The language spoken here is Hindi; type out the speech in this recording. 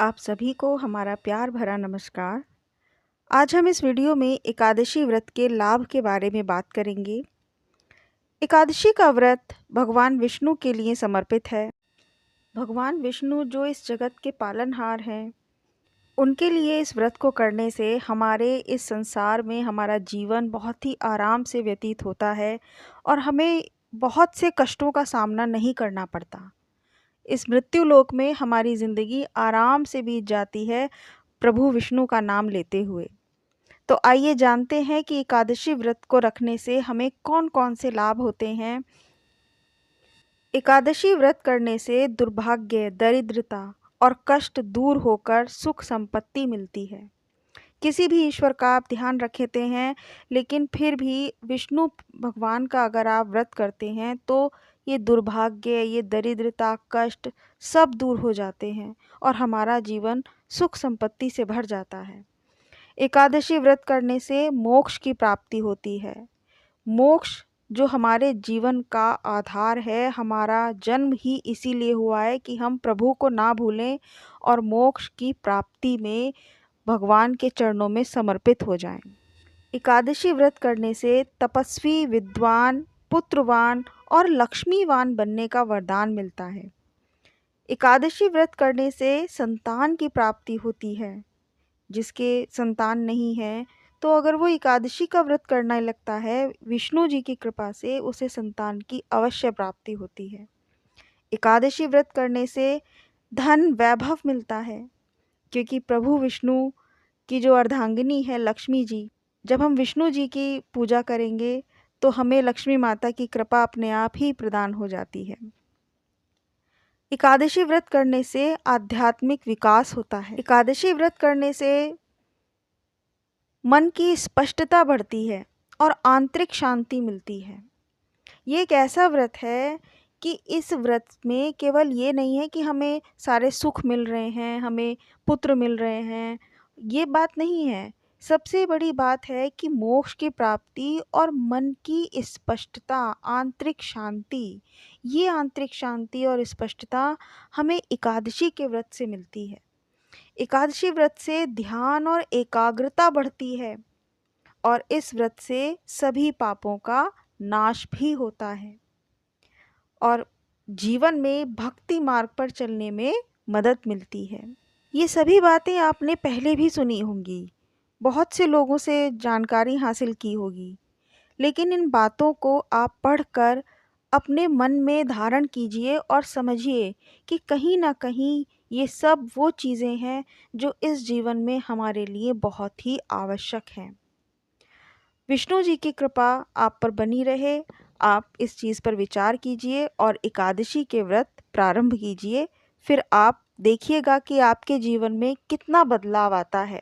आप सभी को हमारा प्यार भरा नमस्कार। आज हम इस वीडियो में एकादशी व्रत के लाभ के बारे में बात करेंगे। एकादशी का व्रत भगवान विष्णु के लिए समर्पित है। भगवान विष्णु जो इस जगत के पालनहार हैं, उनके लिए इस व्रत को करने से हमारे इस संसार में हमारा जीवन बहुत ही आराम से व्यतीत होता है और हमें बहुत से कष्टों का सामना नहीं करना पड़ता। इस मृत्यु लोक में हमारी ज़िंदगी आराम से बीत जाती है प्रभु विष्णु का नाम लेते हुए। तो आइए जानते हैं कि एकादशी व्रत को रखने से हमें कौन-कौन से लाभ होते हैं। एकादशी व्रत करने से दुर्भाग्य, दरिद्रता और कष्ट दूर होकर सुख संपत्ति मिलती है। किसी भी ईश्वर का आप ध्यान रखते हैं, लेकिन फिर भी विष्णु भगवान का अगर आप व्रत करते हैं तो ये दुर्भाग्य, ये दरिद्रता, कष्ट सब दूर हो जाते हैं और हमारा जीवन सुख संपत्ति से भर जाता है। एकादशी व्रत करने से मोक्ष की प्राप्ति होती है। मोक्ष जो हमारे जीवन का आधार है, हमारा जन्म ही इसीलिए हुआ है कि हम प्रभु को ना भूलें और मोक्ष की प्राप्ति में भगवान के चरणों में समर्पित हो जाएं। एकादशी व्रत करने से तपस्वी, विद्वान, पुत्रवान और लक्ष्मीवान बनने का वरदान मिलता है। एकादशी व्रत करने से संतान की प्राप्ति होती है। जिसके संतान नहीं है, तो अगर वो एकादशी का व्रत करने लगता है, विष्णु जी की कृपा से उसे संतान की अवश्य प्राप्ति होती है। एकादशी व्रत करने से धन वैभव मिलता है, क्योंकि प्रभु विष्णु की जो अर्धांगिनी है लक्ष्मी जी, जब हम विष्णु जी की पूजा करेंगे तो हमें लक्ष्मी माता की कृपा अपने आप ही प्रदान हो जाती है। एकादशी व्रत करने से आध्यात्मिक विकास होता है। एकादशी व्रत करने से मन की स्पष्टता बढ़ती है और आंतरिक शांति मिलती है। ये एक ऐसा व्रत है कि इस व्रत में केवल ये नहीं है कि हमें सारे सुख मिल रहे हैं, हमें पुत्र मिल रहे हैं, ये बात नहीं है। सबसे बड़ी बात है कि मोक्ष की प्राप्ति और मन की स्पष्टता, आंतरिक शांति, ये आंतरिक शांति और स्पष्टता हमें एकादशी के व्रत से मिलती है। एकादशी व्रत से ध्यान और एकाग्रता बढ़ती है और इस व्रत से सभी पापों का नाश भी होता है और जीवन में भक्ति मार्ग पर चलने में मदद मिलती है। ये सभी बातें आपने पहले भी सुनी होंगी, बहुत से लोगों से जानकारी हासिल की होगी, लेकिन इन बातों को आप पढ़कर अपने मन में धारण कीजिए और समझिए कि कहीं ना कहीं ये सब वो चीज़ें हैं जो इस जीवन में हमारे लिए बहुत ही आवश्यक हैं। विष्णु जी की कृपा आप पर बनी रहे। आप इस चीज़ पर विचार कीजिए और एकादशी के व्रत प्रारंभ कीजिए। फिर आप देखिएगा कि आपके जीवन में कितना बदलाव आता है।